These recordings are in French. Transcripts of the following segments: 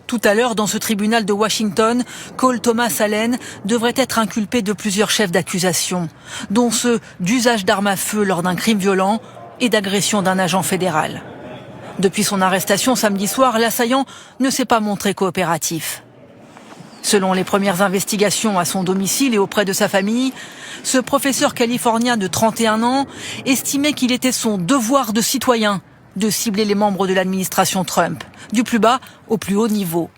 Tout à l'heure, dans ce tribunal de Washington, Cole Thomas Allen devrait être inculpé de plusieurs chefs d'accusation, dont ceux d'usage d'armes à feu lors d'un crime violent et d'agression d'un agent fédéral. Depuis son arrestation samedi soir, l'assaillant ne s'est pas montré coopératif. Selon les premières investigations à son domicile et auprès de sa famille, ce professeur californien de 31 ans estimait qu'il était son devoir de citoyen de cibler les membres de l'administration Trump, du plus bas au plus haut niveau.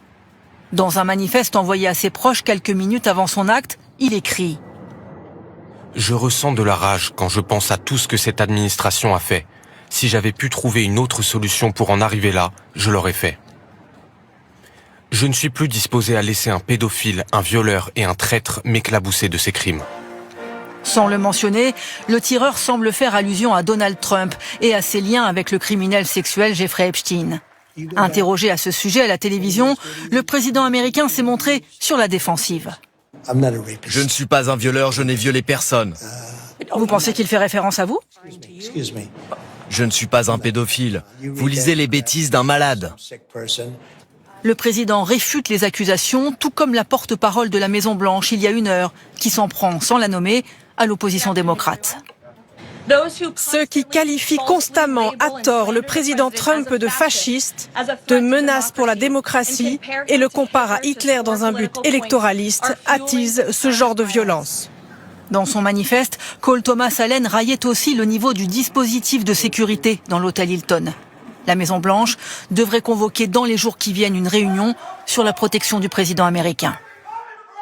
Dans un manifeste envoyé à ses proches quelques minutes avant son acte, il écrit « Je ressens de la rage quand je pense à tout ce que cette administration a fait. Si j'avais pu trouver une autre solution pour en arriver là, je l'aurais fait. Je ne suis plus disposé à laisser un pédophile, un violeur et un traître m'éclabousser de ses crimes. » Sans le mentionner, le tireur semble faire allusion à Donald Trump et à ses liens avec le criminel sexuel Jeffrey Epstein. Interrogé à ce sujet à la télévision, le président américain s'est montré sur la défensive. Je ne suis pas un violeur, je n'ai violé personne. Vous pensez qu'il fait référence à vous ? Je ne suis pas un pédophile. Vous lisez les bêtises d'un malade. Le président réfute les accusations, tout comme la porte-parole de la Maison-Blanche il y a une heure, qui s'en prend, sans la nommer, à l'opposition démocrate. Ceux qui qualifient constamment à tort le président Trump de fasciste, de menace pour la démocratie et le comparent à Hitler dans un but électoraliste attisent ce genre de violence. Dans son manifeste, Cole Thomas Allen raillait aussi le niveau du dispositif de sécurité dans l'hôtel Hilton. La Maison-Blanche devrait convoquer dans les jours qui viennent une réunion sur la protection du président américain.